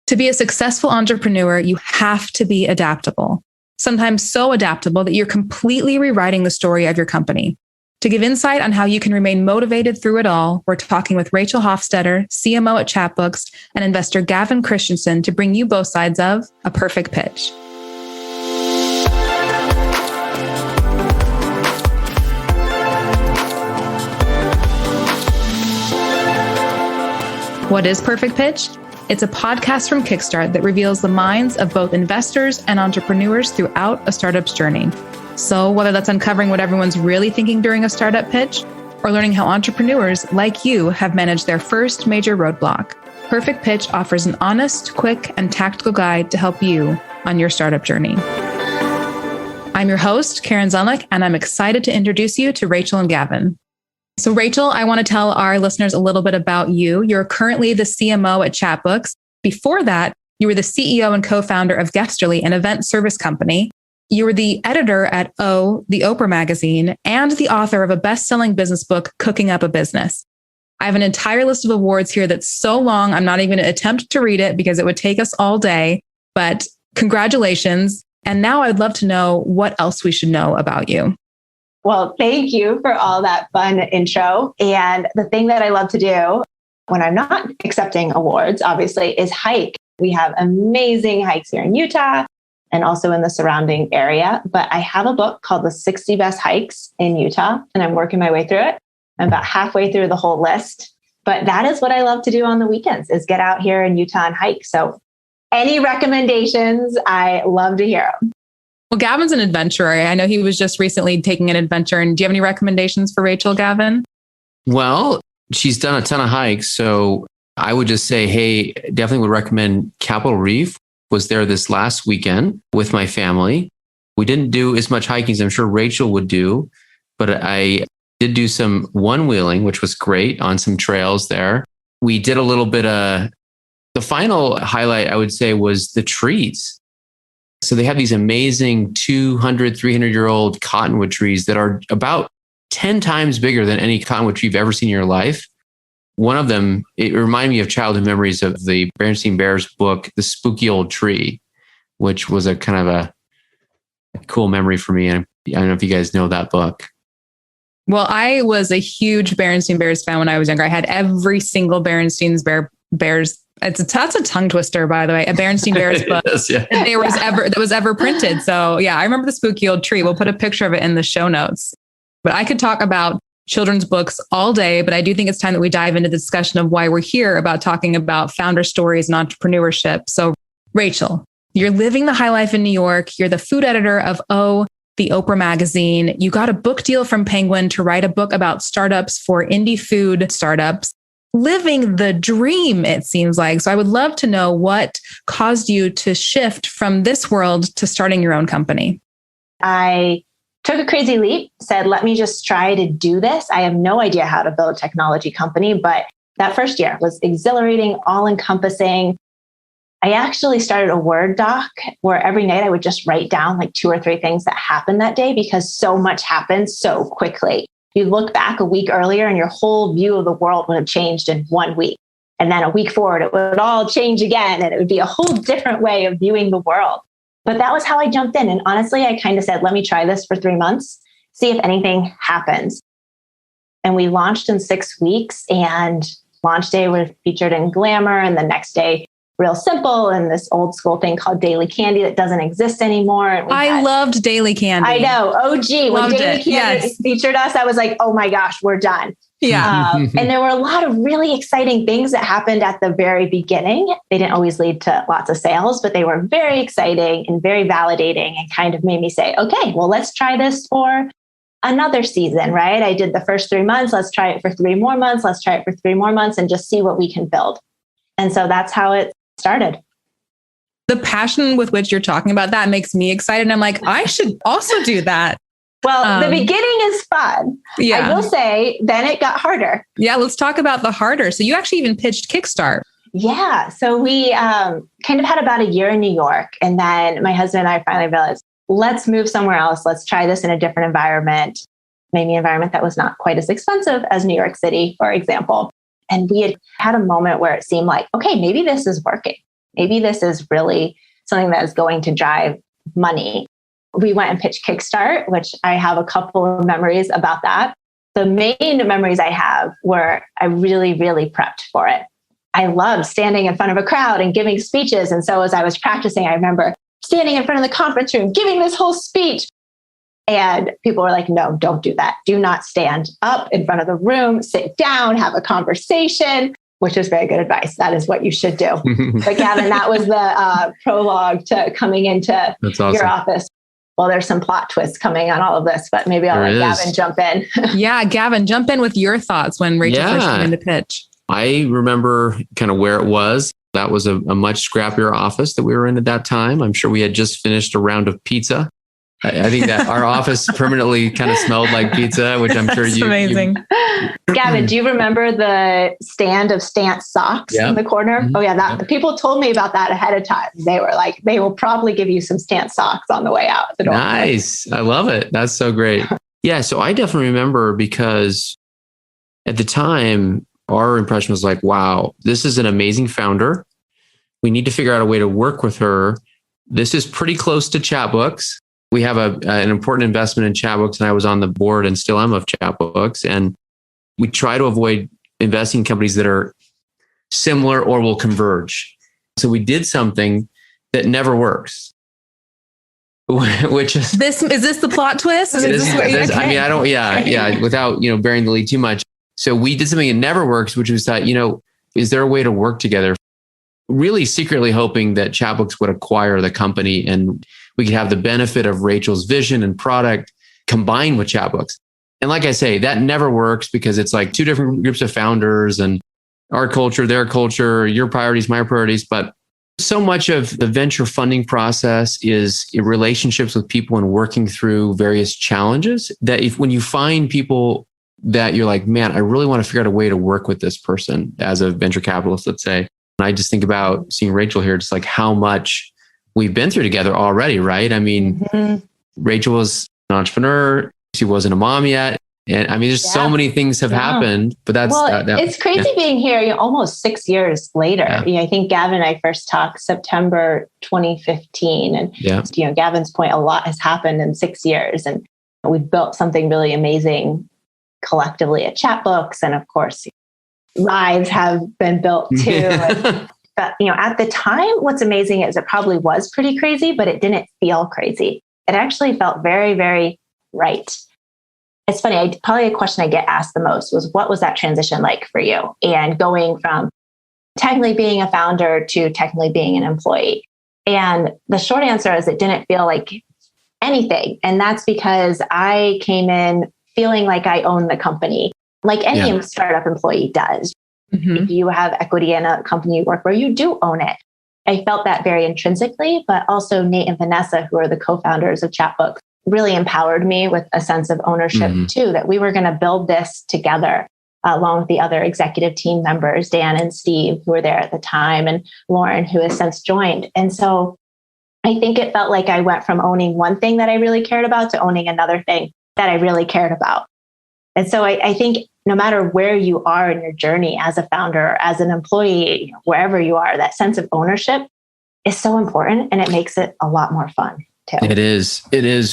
To be a successful entrepreneur, you have to be adaptable, sometimes so adaptable that you're completely rewriting the story of your company. To give insight on how you can remain motivated through it all, we're talking with Rachel Hofstetter, CMO at Chatbooks, and investor Gavin Christensen to bring you both sides of A Perfect Pitch. What is Perfect Pitch? It's a podcast from Kickstart that reveals the minds of both investors and entrepreneurs throughout a startup's journey. So whether that's uncovering what everyone's really thinking during a startup pitch or learning how entrepreneurs like you have managed their first major roadblock, Perfect Pitch offers an honest, quick, and tactical guide to help you on your startup journey. I'm your host, Karen Zelnick, and I'm excited to introduce you to Rachel and Gavin. So Rachel, I want to tell our listeners a little bit about you. You're currently the CMO at Chatbooks. Before that, you were the CEO and co-founder of Guesterly, an event service company. You were the editor at O, the Oprah magazine, and the author of a best-selling business book, Cooking Up a Business. I have an entire list of awards here that's so long, I'm not even going to attempt to read it because it would take us all day, but congratulations. And now I'd love to know what else we should know about you. Well, thank you for all that fun intro. And the thing that I love to do when I'm not accepting awards, obviously, is hike. We have amazing hikes here in Utah and also in the surrounding area. But I have a book called The 60 Best Hikes in Utah, and I'm working my way through it. I'm about halfway through the whole list. But that is what I love to do on the weekends, is get out here in Utah and hike. So any recommendations, I love to hear them. Well, Gavin's an adventurer. I know he was just recently taking an adventure. And do you have any recommendations for Rachel, Gavin? Well, she's done a ton of hikes. So I would just say, hey, definitely would recommend Capitol Reef. Was there this last weekend with my family. We didn't do as much hiking as I'm sure Rachel would do, but I did do some one-wheeling, which was great on some trails there. We did a little bit of, the final highlight I would say was the trees. So they have these amazing 200, 300-year-old cottonwood trees that are about 10 times bigger than any cottonwood tree you've ever seen in your life. One of them, it reminded me of childhood memories of the Berenstain Bears book, The Spooky Old Tree, which was a kind of a cool memory for me. And I don't know if you guys know that book. Well, I was a huge Berenstain Bears fan when I was younger. I had every single Berenstain's Bears. That's a tongue twister, by the way. A Berenstain Bears book that was ever printed. So yeah, I remember The Spooky Old Tree. We'll put a picture of it in the show notes. But I could talk about children's books all day, but I do think it's time that we dive into the discussion of why we're here about talking about founder stories and entrepreneurship. So Rachel, you're living the high life in New York. You're the food editor of O, the Oprah magazine. You got a book deal from Penguin to write a book about startups for indie food startups. Living the dream, it seems like. So I would love to know what caused you to shift from this world to starting your own company. I took a crazy leap, said, let me just try to do this. I have no idea how to build a technology company, but that first year was exhilarating, all-encompassing. I actually started a Word doc where every night I would just write down like 2 or 3 things that happened that day because so much happened so quickly. You look back a week earlier and your whole view of the world would have changed in 1 week. And then a week forward, it would all change again. And it would be a whole different way of viewing the world. But that was how I jumped in. And honestly, I kind of said, let me try this for 3 months, see if anything happens. And we launched in 6 weeks, and launch day was featured in Glamour. And the next day, Real Simple, and this old school thing called Daily Candy that doesn't exist anymore. I loved Daily Candy. I know. OG. When Daily Candy featured us, I was like, oh my gosh, we're done. Yeah. And there were a lot of really exciting things that happened at the very beginning. They didn't always lead to lots of sales, but they were very exciting and very validating and kind of made me say, okay, well, let's try this for another season, right? I did the first 3 months. Let's try it for 3 more months. Let's try it for 3 more months and just see what we can build. And so that's how it started. The passion with which you're talking about that makes me excited. And I'm like, I should also do that. Well, the beginning is fun. Yeah. I will say, then it got harder. Yeah, let's talk about the harder. So you actually even pitched Kickstart. Yeah. So we kind of had about a year in New York. And then my husband and I finally realized, let's move somewhere else. Let's try this in a different environment, maybe an environment that was not quite as expensive as New York City, for example. And we had a moment where it seemed like, okay, maybe this is working. maybe this is really something that is going to drive money. We went and pitched Kickstart, which I have a couple of memories about that. The main memories I have were I really, really prepped for it. I loved standing in front of a crowd and giving speeches. And so as I was practicing, I remember standing in front of the conference room, giving this whole speech. And people were like, no, don't do that. Do not stand up in front of the room, sit down, have a conversation, which is very good advice. That is what you should do. But Gavin, that was the prologue to coming into your office. Well, there's some plot twists coming on all of this, but maybe I'll let Gavin jump in. Yeah, Gavin, jump in with your thoughts when Rachel first came in to pitch. I remember kind of where it was. That was a much scrappier office that we were in at that time. I'm sure we had just finished a round of pizza. I think that our office permanently kind of smelled like pizza, which I'm sure you... amazing. Gavin, do you remember the stand of Stance socks in the corner? Mm-hmm. Oh yeah, the people told me about that ahead of time. They were like, they will probably give you some Stance socks on the way out the door. Nice. I love it. That's so great. Yeah. So I definitely remember because at the time, our impression was like, wow, this is an amazing founder. We need to figure out a way to work with her. This is pretty close to Chatbooks. We have an important investment in Chatbooks, and I was on the board and still am of Chatbooks. And we try to avoid investing in companies that are similar or will converge. So we did something that never works. Which is this the plot twist? I mean, I don't, without, bearing the lead too much. So we did something that never works, which was that, is there a way to work together? Really secretly hoping that Chatbooks would acquire the company and we could have the benefit of Rachel's vision and product combined with Chatbooks. And like I say, that never works because it's like two different groups of founders and our culture, their culture, your priorities, my priorities. But so much of the venture funding process is in relationships with people and working through various challenges that when you find people that you're like, man, I really want to figure out a way to work with this person as a venture capitalist, let's say. And I just think about seeing Rachel here, just like how much we've been through together already, right? I mean, Rachel was an entrepreneur. She wasn't a mom yet. And I mean, there's so many things have happened, but that's... it's crazy being here almost 6 years later. I think Gavin and I first talked September 2015. And, Gavin's point, a lot has happened in 6 years. And we've built something really amazing collectively at Chatbooks. And of course, lives have been built too. But, at the time, what's amazing is it probably was pretty crazy, but it didn't feel crazy. It actually felt very, very right. It's funny, probably a question I get asked the most was, what was that transition like for you? And going from technically being a founder to technically being an employee. And the short answer is it didn't feel like anything. And that's because I came in feeling like I owned the company, like any startup employee does. If you have equity in a company you work where, you do own it. I felt that very intrinsically, but also Nate and Vanessa, who are the co-founders of Chatbooks, really empowered me with a sense of ownership too, that we were going to build this together along with the other executive team members, Dan and Steve, who were there at the time, and Lauren, who has since joined. And so I think it felt like I went from owning one thing that I really cared about to owning another thing that I really cared about. And so I think no matter where you are in your journey as a founder, or as an employee, wherever you are, that sense of ownership is so important, and it makes it a lot more fun too. It is.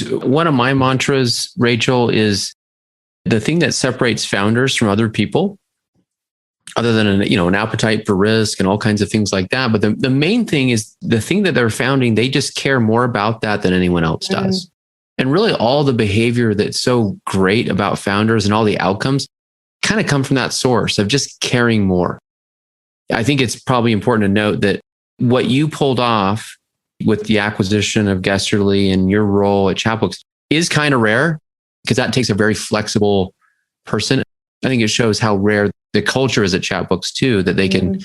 One of my mantras, Rachel, is the thing that separates founders from other people, other than an appetite for risk and all kinds of things like that. But the main thing is the thing that they're founding, they just care more about that than anyone else does. And really all the behavior that's so great about founders and all the outcomes kind of come from that source of just caring more. I think it's probably important to note that what you pulled off with the acquisition of Guesterly and your role at Chatbooks is kind of rare, because that takes a very flexible person. I think it shows how rare the culture is at Chatbooks too, that they can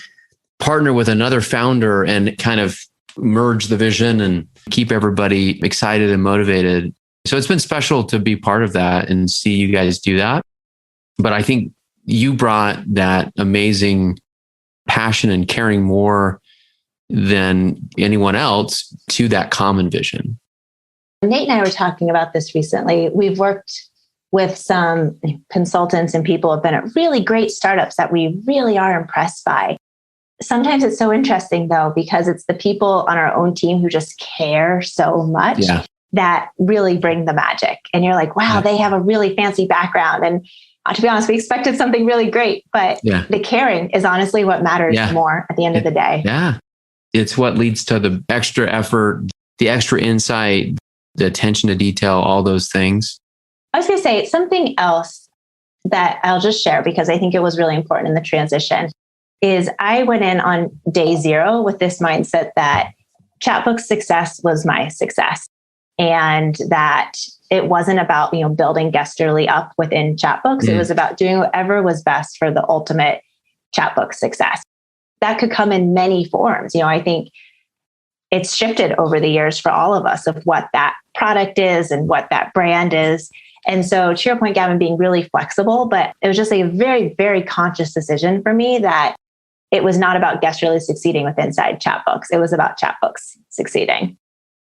partner with another founder and kind of merge the vision and keep everybody excited and motivated. So it's been special to be part of that and see you guys do that. But I think you brought that amazing passion and caring more than anyone else to that common vision. Nate and I were talking about this recently. We've worked with some consultants and people who have been at really great startups that we really are impressed by. Sometimes it's so interesting though, because it's the people on our own team who just care so much that really bring the magic. And you're like, wow, they have a really fancy background. And to be honest, we expected something really great, but the caring is honestly what matters more at the end of the day. Yeah. It's what leads to the extra effort, the extra insight, the attention to detail, all those things. I was going to say something else that I'll just share because I think it was really important in the transition is I went in on day 0 with this mindset that Chatbooks success was my success and that it wasn't about, building Guesterly up within Chatbooks. It was about doing whatever was best for the ultimate Chatbook success. That could come in many forms. I think it's shifted over the years for all of us of what that product is and what that brand is. And so to your point, Gavin, being really flexible, but it was just a very, very conscious decision for me that it was not about Guesterly succeeding with inside Chatbooks. It was about Chatbooks succeeding.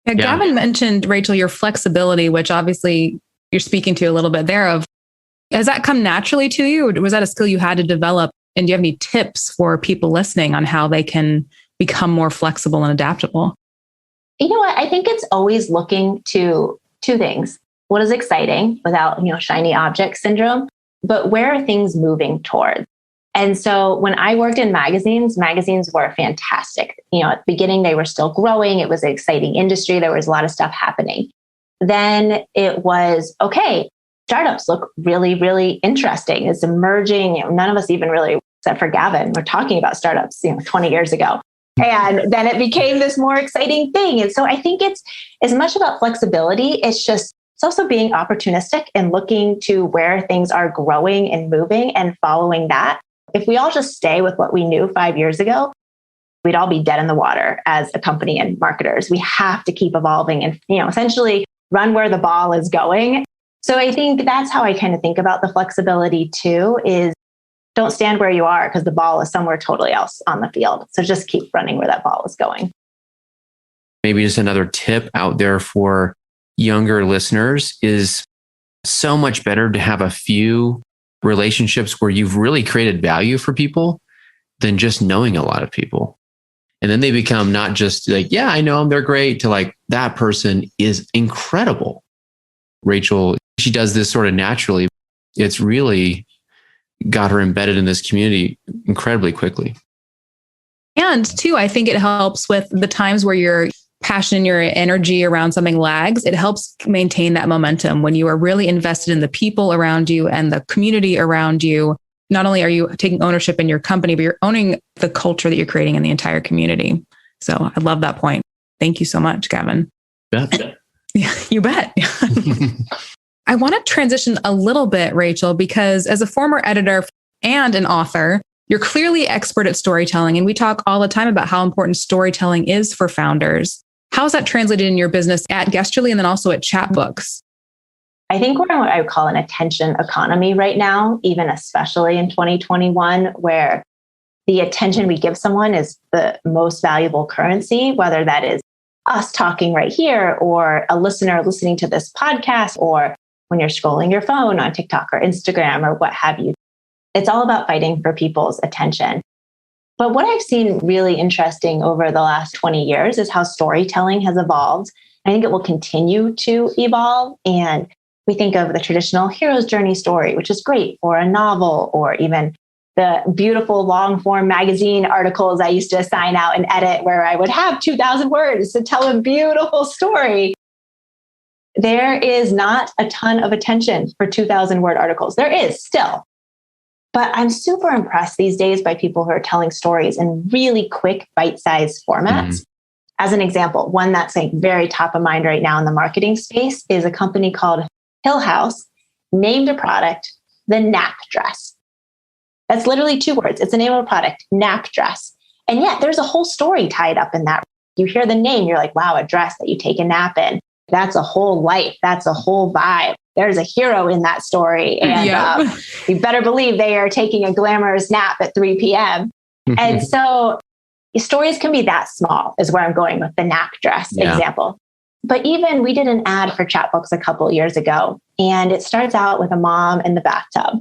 Yeah, Gavin mentioned, Rachel, your flexibility, which obviously you're speaking to a little bit there of, has that come naturally to you? Or was that a skill you had to develop? And do you have any tips for people listening on how they can become more flexible and adaptable? You know what? I think it's always looking to 2 things. What is exciting without, shiny object syndrome, but where are things moving towards? And so when I worked in magazines were fantastic. At the beginning, they were still growing. It was an exciting industry. There was a lot of stuff happening. Then it was, okay, startups look really, really interesting. It's emerging. None of us even really, except for Gavin, were talking about startups, 20 years ago. And then it became this more exciting thing. And so I think it's as much about flexibility. It's also being opportunistic and looking to where things are growing and moving and following that. If we all just stay with what we knew 5 years ago, we'd all be dead in the water as a company and marketers. We have to keep evolving and, essentially run where the ball is going. So I think that's how I kind of think about the flexibility too, is don't stand where you are because the ball is somewhere totally else on the field. So just keep running where that ball is going. Maybe just another tip out there for younger listeners is so much better to have a few relationships where you've really created value for people than just knowing a lot of people. And then they become not just like, yeah, I know them, they're great, to like, that person is incredible. Rachel, she does this sort of naturally. It's really got her embedded in this community incredibly quickly. And too, I think it helps with the times where your passion, your energy around something lags. It helps maintain that momentum when you are really invested in the people around you and the community around you. Not only are you taking ownership in your company, but you're owning the culture that you're creating in the entire community. So I love that point. Thank you so much, Gavin. Bet. Yeah, you bet. I want to transition a little bit, Rachel, because as a former editor and an author, you're clearly expert at storytelling. And we talk all the time about how important storytelling is for founders. How's that translated in your business at Guesterly and then also at Chatbooks? I think we're in what I would call an attention economy right now, even especially in 2021, where the attention we give someone is the most valuable currency, whether that is us talking right here or a listener listening to this podcast or when you're scrolling your phone on TikTok or Instagram or what have you. It's all about fighting for people's attention. But what I've seen really interesting over the last 20 years is how storytelling has evolved. I think it will continue to evolve. And we think of the traditional hero's journey story, which is great for a novel, or even the beautiful long form magazine articles I used to sign out and edit where I would have 2,000 words to tell a beautiful story. There is not a ton of attention for 2,000 word articles. There is still. But I'm super impressed these days by people who are telling stories in really quick, bite-sized formats. As an example, one that's like very top of mind right now in the marketing space is a company called Hill House, named a product the nap dress. That's literally 2 words. It's the name of a product, nap dress. And yet there's a whole story tied up in that. You hear the name, you're like, wow, a dress that you take a nap in. That's a whole life. That's a whole vibe. There's a hero in that story. And you better believe they are taking a glamorous nap at 3 p.m. And so stories can be that small is where I'm going with the nap dress example. But even we did an ad for Chatbooks a couple of years ago, and it starts out with a mom in the bathtub.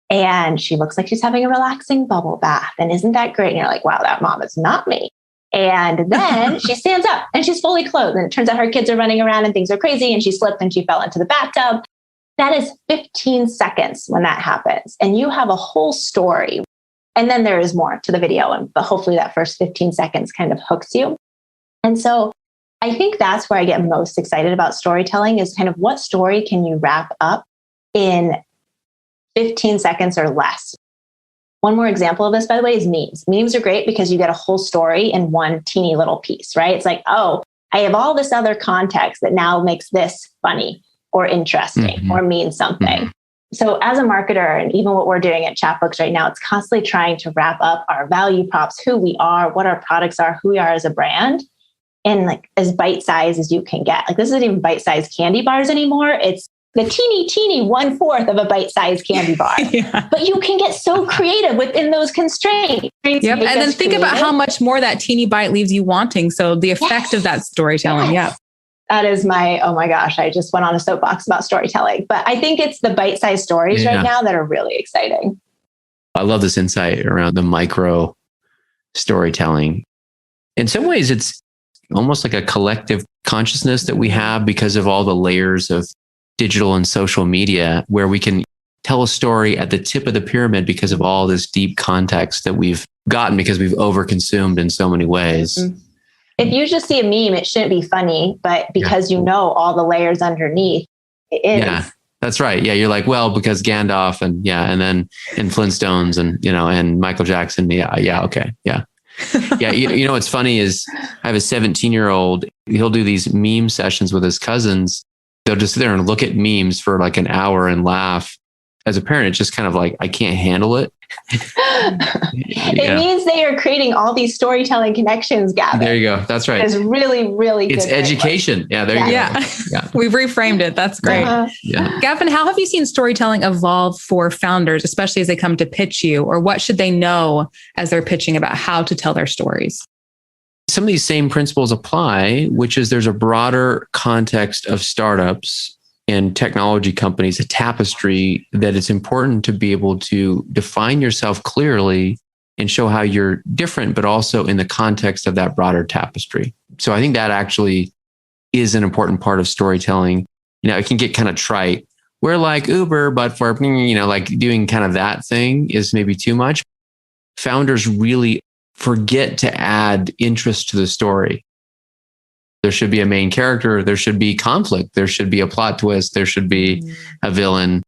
And she looks like she's having a relaxing bubble bath. And isn't that great? And you're like, wow, that mom is not me. And then she stands up and she's fully clothed. And it turns out her kids are running around and things are crazy. And she slipped and she fell into the bathtub. That is 15 seconds when that happens. And you have a whole story. And then there is more to the video. But hopefully that first 15 seconds kind of hooks you. And so I think that's where I get most excited about storytelling is kind of what story can you wrap up in 15 seconds or less. One more example of this, by the way, is memes. Memes are great because you get a whole story in one teeny little piece, right? It's like, oh, I have all this other context that now makes this funny or interesting or means something. So as a marketer, and even what we're doing at Chatbooks right now, it's constantly trying to wrap up our value props, who we are, what our products are, who we are as a brand, in like as bite-sized as you can get. Like this isn't even bite-sized candy bars anymore. It's the teeny 1/4 of a bite-sized candy bar. But you can get so creative within those constraints. Yep. And then think about how much more that teeny bite leaves you wanting. So the effect of that storytelling. Yeah. That is oh my gosh, I just went on a soapbox about storytelling. But I think it's the bite-sized stories right now that are really exciting. I love this insight around the micro storytelling. In some ways, it's almost like a collective consciousness that we have because of all the layers of digital and social media, where we can tell a story at the tip of the pyramid because of all this deep context that we've gotten because we've overconsumed in so many ways. If you just see a meme, it shouldn't be funny, but because you know all the layers underneath, it is. Yeah, that's right. Yeah, you're like, well, because Gandalf and then in Flintstones and Michael Jackson. Okay. Yeah. You know, what's funny is I have a 17-year-old, he'll do these meme sessions with his cousins. They'll just sit there and look at memes for like an hour and laugh. As a parent, it's just kind of like, I can't handle it. It means they are creating all these storytelling connections, Gavin. There you go. That's right. It's really, really good. It's education. Yeah, there you go. Yeah. We've reframed it. That's great. Gavin, how have you seen storytelling evolve for founders, especially as they come to pitch you, or what should they know as they're pitching about how to tell their stories? Some of these same principles apply, which is there's a broader context of startups and technology companies, a tapestry that it's important to be able to define yourself clearly and show how you're different, but also in the context of that broader tapestry. So I think that actually is an important part of storytelling. You know, it can get kind of trite. We're like Uber, but for, like doing kind of that thing is maybe too much. Founders really forget to add interest to the story. There should be a main character. There should be conflict. There should be a plot twist. There should be a villain.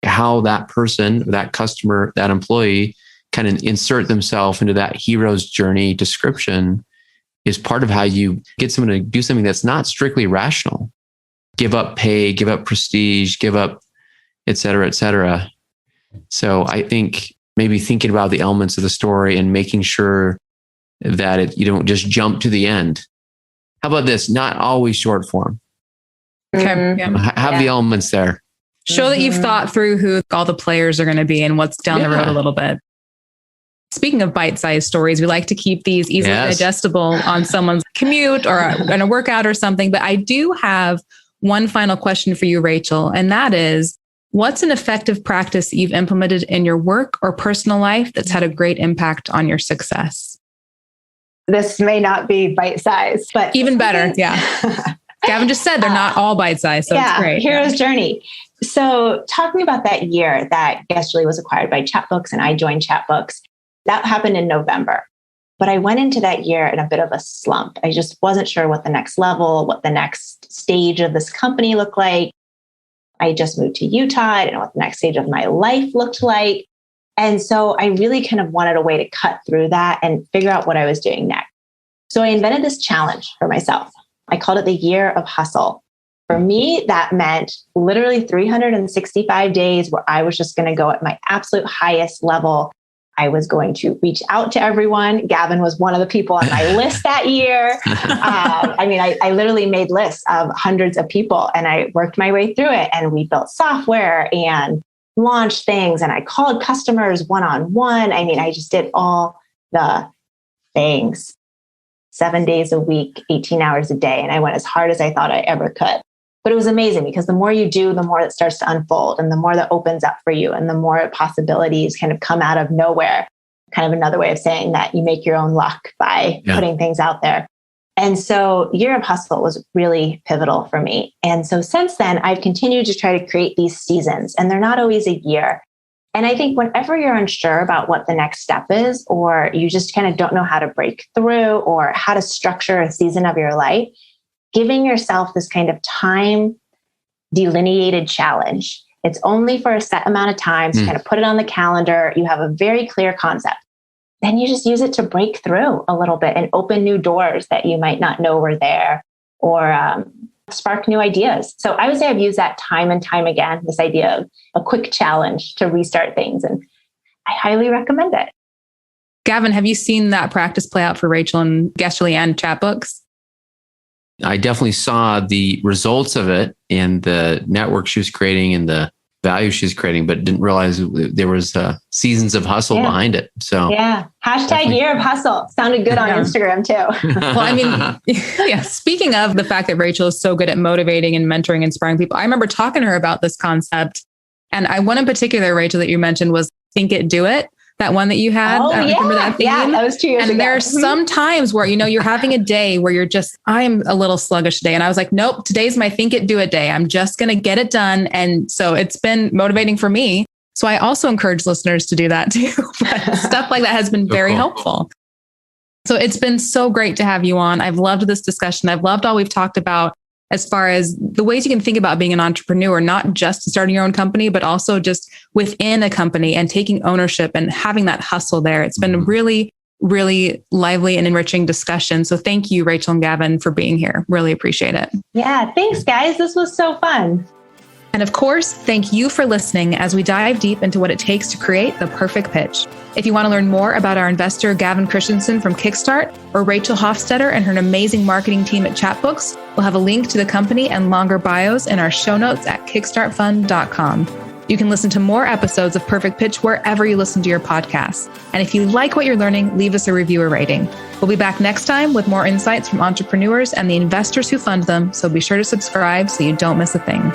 How that person, that customer, that employee kind of insert themselves into that hero's journey description is part of how you get someone to do something that's not strictly rational. Give up pay, give up prestige, give up, et cetera, et cetera. So I think maybe thinking about the elements of the story and making sure that you don't just jump to the end. How about this? Not always short form. Okay. Have the elements there. Show that you've thought through who all the players are going to be and what's down the road a little bit. Speaking of bite-sized stories, we like to keep these easily digestible on someone's commute or in a workout or something. But I do have one final question for you, Rachel, and that is, what's an effective practice that you've implemented in your work or personal life that's had a great impact on your success? This may not be bite-sized, but even better. Yeah. Gavin just said they're not all bite-sized. So it's great. Hero's journey. So talking about that year that Guestly was acquired by Chatbooks and I joined Chatbooks, that happened in November. But I went into that year in a bit of a slump. I just wasn't sure what the next level, what the next stage of this company looked like. I just moved to Utah. I didn't know what the next stage of my life looked like. And so I really kind of wanted a way to cut through that and figure out what I was doing next. So I invented this challenge for myself. I called it the Year of Hustle. For me, that meant literally 365 days where I was just going to go at my absolute highest level. I was going to reach out to everyone. Gavin was one of the people on my list that year. I literally made lists of hundreds of people and I worked my way through it. And we built software and launched things. And I called customers one-on-one. I just did all the things 7 days a week, 18 hours a day. And I went as hard as I thought I ever could. But it was amazing because the more you do, the more it starts to unfold and the more that opens up for you and the more possibilities kind of come out of nowhere. Kind of another way of saying that you make your own luck by putting things out there. And so Year of Hustle was really pivotal for me. And so since then, I've continued to try to create these seasons, and they're not always a year. And I think whenever you're unsure about what the next step is, or you just kind of don't know how to break through or how to structure a season of your life, giving yourself this kind of time delineated challenge. It's only for a set amount of time. So kind of put it on the calendar. You have a very clear concept. Then you just use it to break through a little bit and open new doors that you might not know were there, or spark new ideas. So I would say I've used that time and time again, this idea of a quick challenge to restart things. And I highly recommend it. Gavin, have you seen that practice play out for Rachel and Guestly and Chatbooks? I definitely saw the results of it in the network she was creating and the value she's creating, but didn't realize there was seasons of hustle behind it. So hashtag Year of Hustle sounded good on Instagram too. Well, I mean, speaking of the fact that Rachel is so good at motivating and mentoring, inspiring people, I remember talking to her about this concept. And one in particular, Rachel, that you mentioned was Think It, Do It. That one that you had. Oh, remember that theme? Yeah, that was 2 years ago. And there are some times where, you're having a day where you're just, I'm a little sluggish today. And I was like, nope, today's my Think It, Do It day. I'm just going to get it done. And so it's been motivating for me. So I also encourage listeners to do that too. But stuff like that has been very helpful. So it's been so great to have you on. I've loved this discussion. I've loved all we've talked about as far as the ways you can think about being an entrepreneur, not just starting your own company, but also just within a company and taking ownership and having that hustle there. It's been a really, really lively and enriching discussion. So thank you, Rachel and Gavin, for being here. Really appreciate it. Yeah, thanks, guys. This was so fun. And of course, thank you for listening as we dive deep into what it takes to create the perfect pitch. If you want to learn more about our investor, Gavin Christensen from Kickstart, or Rachel Hofstetter and her amazing marketing team at Chatbooks, we'll have a link to the company and longer bios in our show notes at kickstartfund.com. You can listen to more episodes of Perfect Pitch wherever you listen to your podcasts. And if you like what you're learning, leave us a review or rating. We'll be back next time with more insights from entrepreneurs and the investors who fund them. So be sure to subscribe so you don't miss a thing.